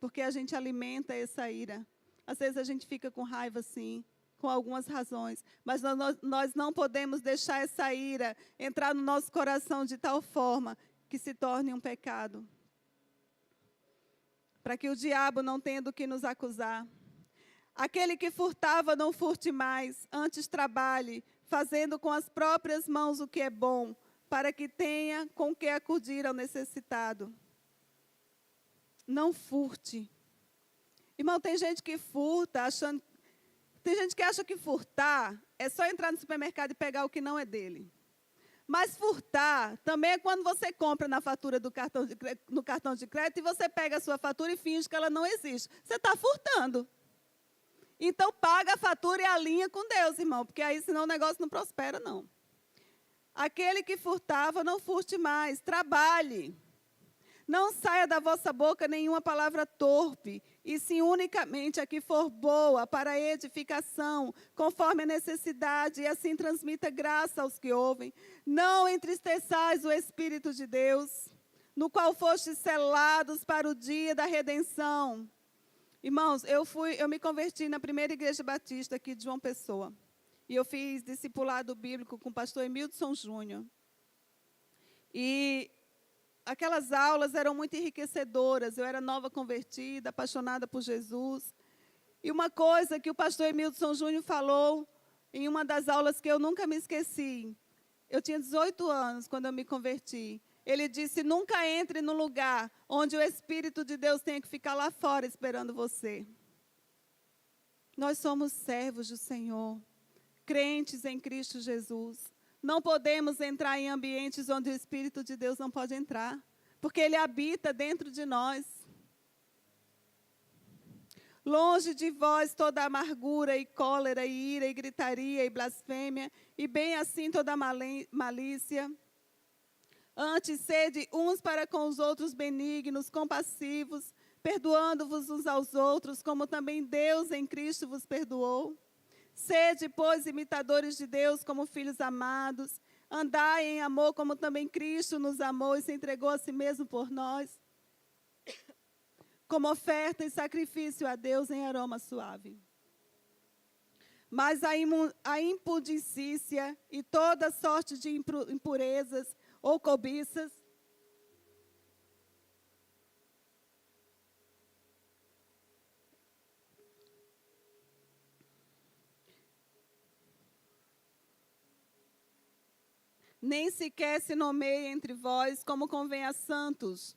Porque a gente alimenta essa ira. Às vezes a gente fica com raiva, sim, com algumas razões. Mas nós não podemos deixar essa ira entrar no nosso coração de tal forma que se torne um pecado. Para que o diabo não tenha do que nos acusar. Aquele que furtava, não furte mais, antes trabalhe, fazendo com as próprias mãos o que é bom, para que tenha com que acudir ao necessitado. Não furte. Irmão, tem gente que furta, tem gente que acha que furtar é só entrar no supermercado e pegar o que não é dele. Mas furtar também é quando você compra na fatura no cartão de crédito e você pega a sua fatura e finge que ela não existe. Você está furtando. Então, paga a fatura e alinha com Deus, irmão, porque aí senão o negócio não prospera, não. Aquele que furtava, não furte mais, trabalhe. Não saia da vossa boca nenhuma palavra torpe, e sim unicamente a que for boa para a edificação, conforme a necessidade, e assim transmita graça aos que ouvem. Não entristeçais o Espírito de Deus, no qual fostes selados para o dia da redenção. Irmãos, eu me converti na primeira igreja batista aqui de João Pessoa. E eu fiz discipulado bíblico com o pastor Emildson Júnior. E aquelas aulas eram muito enriquecedoras. Eu era nova convertida, apaixonada por Jesus. E uma coisa que o pastor Emilson Júnior falou em uma das aulas que eu nunca me esqueci. Eu tinha 18 anos quando eu me converti. Ele disse, nunca entre no lugar onde o Espírito de Deus tenha que ficar lá fora esperando você. Nós somos servos do Senhor, crentes em Cristo Jesus. Não podemos entrar em ambientes onde o Espírito de Deus não pode entrar, porque Ele habita dentro de nós. Longe de vós toda amargura e cólera e ira e gritaria e blasfêmia, e bem assim toda malícia. Antes, sede uns para com os outros benignos, compassivos, perdoando-vos uns aos outros, como também Deus em Cristo vos perdoou. Sede, pois, imitadores de Deus como filhos amados, andai em amor como também Cristo nos amou e se entregou a si mesmo por nós, como oferta e sacrifício a Deus em aroma suave. Mas a impudicícia e toda sorte de impurezas ou cobiças, nem sequer se nomeie entre vós como convém a santos,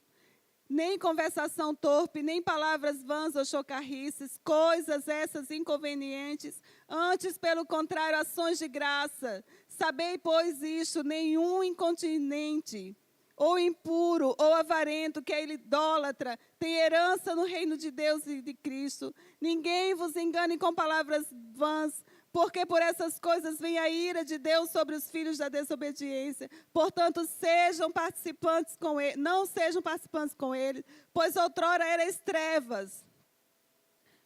nem conversação torpe, nem palavras vãs ou chocarrices, coisas essas inconvenientes, antes, pelo contrário, ações de graça. Sabei, pois, isto, nenhum incontinente, ou impuro, ou avarento, que é idólatra, tem herança no reino de Deus e de Cristo. Ninguém vos engane com palavras vãs, porque por essas coisas vem a ira de Deus sobre os filhos da desobediência. Portanto, sejam participantes com ele, não sejam participantes com ele, pois outrora erais trevas.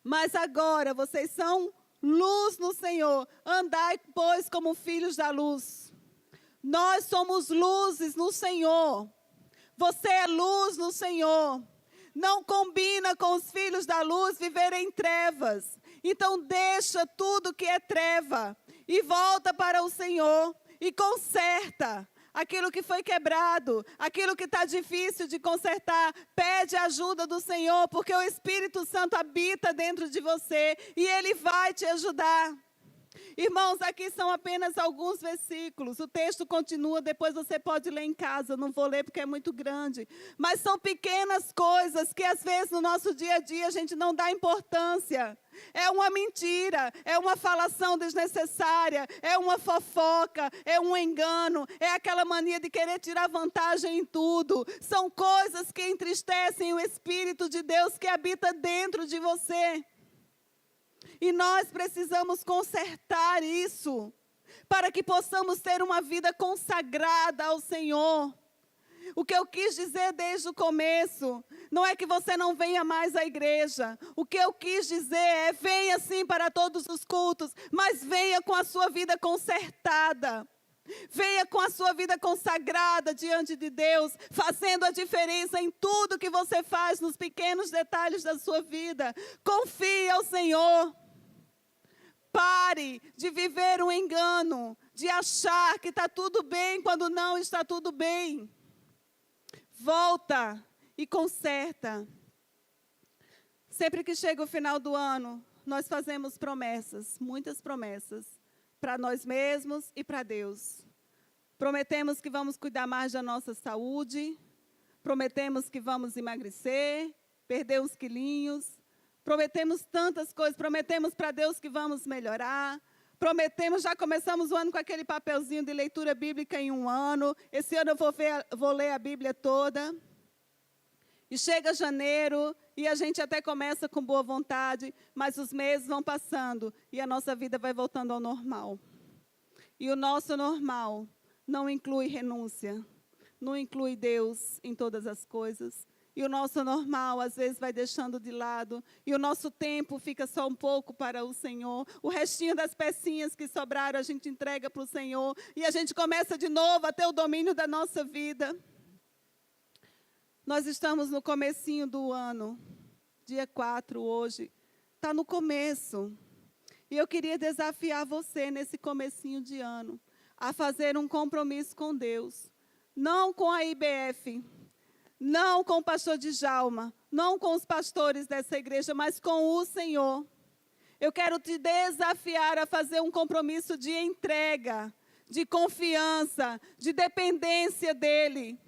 Mas agora vocês são luz no Senhor. Andai, pois, como filhos da luz. Nós somos luzes no Senhor. Você é luz no Senhor. Não combina com os filhos da luz viver em trevas. Então deixa tudo que é treva e volta para o Senhor e conserta aquilo que foi quebrado, aquilo que está difícil de consertar. Pede a ajuda do Senhor, porque o Espírito Santo habita dentro de você e Ele vai te ajudar. Irmãos, aqui são apenas alguns versículos. O texto continua, depois você pode ler em casa. Eu não vou ler porque é muito grande. Mas são pequenas coisas que às vezes no nosso dia a dia a gente não dá importância. É uma mentira, é uma falação desnecessária, é uma fofoca, é um engano, é aquela mania de querer tirar vantagem em tudo. São coisas que entristecem o Espírito de Deus que habita dentro de você. E nós precisamos consertar isso, para que possamos ter uma vida consagrada ao Senhor. O que eu quis dizer desde o começo, não é que você não venha mais à igreja. O que eu quis dizer é, venha sim para todos os cultos, mas venha com a sua vida consertada. Venha com a sua vida consagrada diante de Deus, fazendo a diferença em tudo que você faz, nos pequenos detalhes da sua vida. Confie ao Senhor. Pare de viver um engano, de achar que está tudo bem quando não está tudo bem. Volta e conserta. Sempre que chega o final do ano, nós fazemos promessas, muitas promessas, para nós mesmos e para Deus. Prometemos que vamos cuidar mais da nossa saúde, prometemos que vamos emagrecer, perder uns quilinhos, prometemos tantas coisas, prometemos para Deus que vamos melhorar, prometemos, já começamos o ano com aquele papelzinho de leitura bíblica em 1 ano, esse ano eu vou ler a Bíblia toda. E chega janeiro e a gente até começa com boa vontade, mas os meses vão passando e a nossa vida vai voltando ao normal. E o nosso normal não inclui renúncia, não inclui Deus em todas as coisas. E o nosso normal, às vezes, vai deixando de lado. E o nosso tempo fica só um pouco para o Senhor. O restinho das pecinhas que sobraram, a gente entrega para o Senhor. E a gente começa de novo a ter o domínio da nossa vida. Nós estamos no comecinho do ano. Dia 4 hoje. Está no começo. E eu queria desafiar você, nesse comecinho de ano, a fazer um compromisso com Deus. não com a IBF, não com o pastor Djalma, não com os pastores dessa igreja, mas com o Senhor. Eu quero te desafiar a fazer um compromisso de entrega, de confiança, de dependência dEle.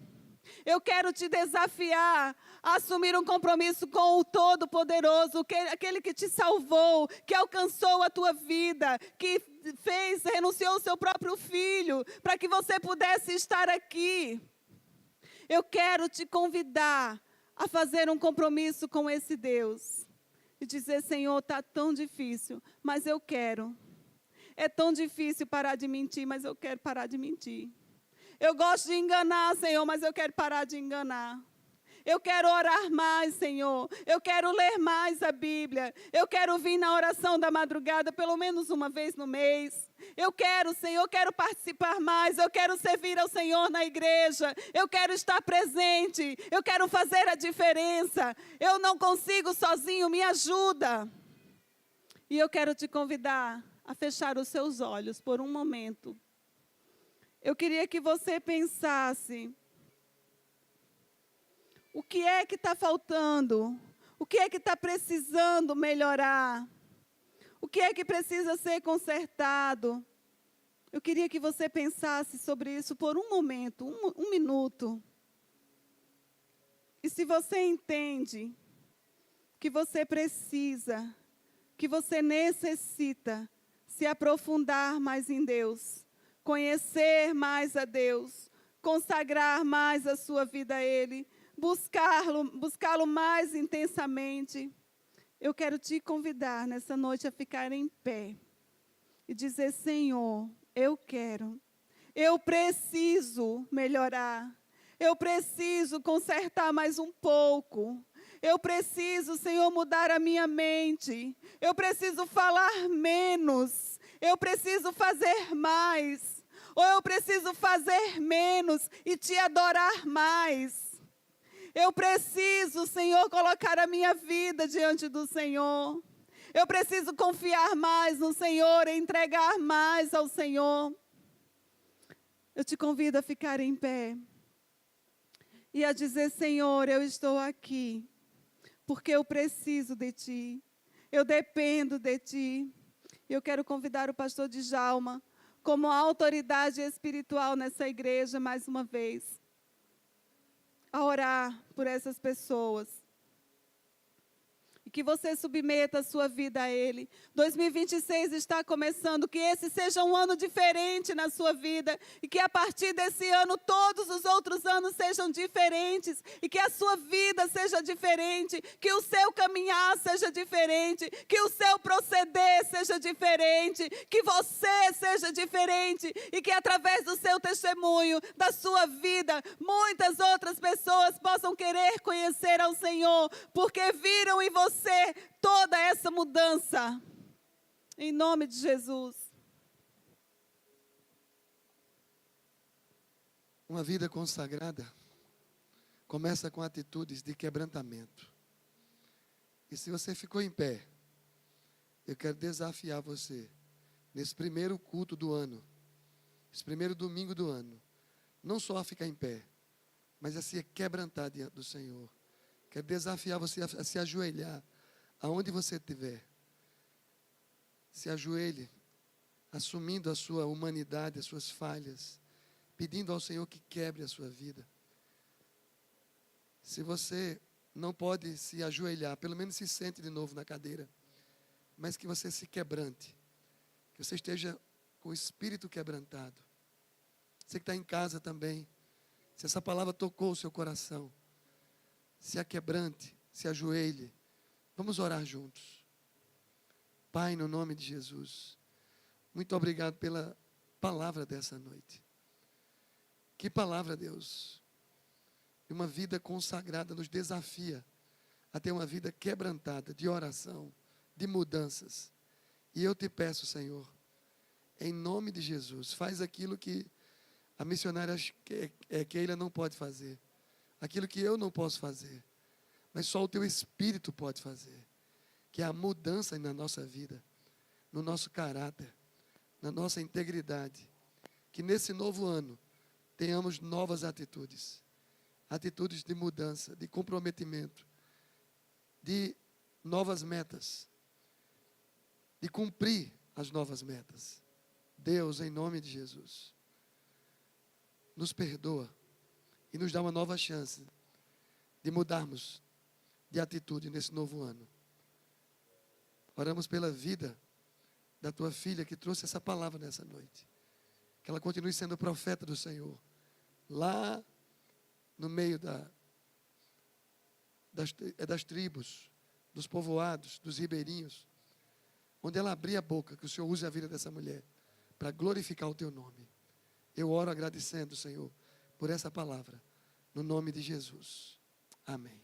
Eu quero te desafiar a assumir um compromisso com o Todo-Poderoso, aquele que te salvou, que alcançou a tua vida, que renunciou o seu próprio filho, para que você pudesse estar aqui. Eu quero te convidar a fazer um compromisso com esse Deus. E dizer, Senhor, está tão difícil, mas eu quero. É tão difícil parar de mentir, mas eu quero parar de mentir. Eu gosto de enganar, Senhor, mas eu quero parar de enganar. Eu quero orar mais, Senhor. Eu quero ler mais a Bíblia. Eu quero vir na oração da madrugada pelo menos uma vez no mês. Eu quero, Senhor, eu quero participar mais. Eu quero servir ao Senhor na igreja. Eu quero estar presente. Eu quero fazer a diferença. Eu não consigo sozinho, me ajuda. E eu quero te convidar a fechar os seus olhos por um momento. Eu queria que você pensasse: o que é que está faltando? O que é que está precisando melhorar? O que é que precisa ser consertado? Eu queria que você pensasse sobre isso por um momento, um minuto. E se você entende que você precisa, que você necessita se aprofundar mais em Deus, conhecer mais a Deus, consagrar mais a sua vida a Ele, buscá-lo mais intensamente, eu quero te convidar nessa noite a ficar em pé e dizer: Senhor, eu quero, eu preciso melhorar, eu preciso consertar mais um pouco, eu preciso, Senhor, mudar a minha mente, eu preciso falar menos, eu preciso fazer mais, ou eu preciso fazer menos e te adorar mais. Eu preciso, Senhor, colocar a minha vida diante do Senhor. Eu preciso confiar mais no Senhor, entregar mais ao Senhor. Eu te convido a ficar em pé e a dizer: Senhor, eu estou aqui, porque eu preciso de Ti, eu dependo de Ti. Eu quero convidar o pastor Djalma, como autoridade espiritual nessa igreja, mais uma vez, a orar por essas pessoas. E que você submeta a sua vida a Ele. 2026 está começando, que esse seja um ano diferente na sua vida, e que a partir desse ano, todos os outros anos sejam diferentes, e que a sua vida seja diferente, que o seu caminhar seja diferente, que o seu proceder seja diferente, que você seja diferente, e que através do seu testemunho, da sua vida, muitas outras pessoas possam querer conhecer ao Senhor, porque viram em você toda essa mudança, em nome de Jesus.
Uma vida consagrada começa com atitudes de quebrantamento. E se você ficou em pé, eu quero desafiar você, nesse primeiro culto do ano, esse primeiro domingo do ano, não só a ficar em pé, mas a se quebrantar diante do Senhor. Quero desafiar você a se ajoelhar, aonde você estiver. Se ajoelhe, assumindo a sua humanidade, as suas falhas, pedindo ao Senhor que quebre a sua vida. Se você não pode se ajoelhar, pelo menos se sente de novo na cadeira, mas que você se quebrante, que você esteja com o espírito quebrantado. Você que está em casa também, se essa palavra tocou o seu coração, se aquebrante, se ajoelhe. Vamos orar juntos. Pai, no nome de Jesus, muito obrigado pela palavra dessa noite. Que palavra, Deus. Uma vida consagrada nos desafia a ter uma vida quebrantada, de oração, de mudanças. E eu te peço, Senhor, em nome de Jesus, faz aquilo que a missionária Keila não pode fazer. Aquilo que eu não posso fazer, mas só o Teu Espírito pode fazer, que é a mudança na nossa vida, no nosso caráter, na nossa integridade. Que nesse novo ano, tenhamos novas atitudes. Atitudes de mudança, de comprometimento, de novas metas, de cumprir as novas metas. Deus, em nome de Jesus, nos perdoa e nos dá uma nova chance de mudarmos de atitude nesse novo ano. Oramos pela vida da tua filha que trouxe essa palavra nessa noite. Que ela continue sendo profeta do Senhor, lá no meio das tribos, dos povoados, dos ribeirinhos, onde ela abrir a boca, que o Senhor use a vida dessa mulher para glorificar o teu nome. Eu oro agradecendo, Senhor, por essa palavra, no nome de Jesus. Amém.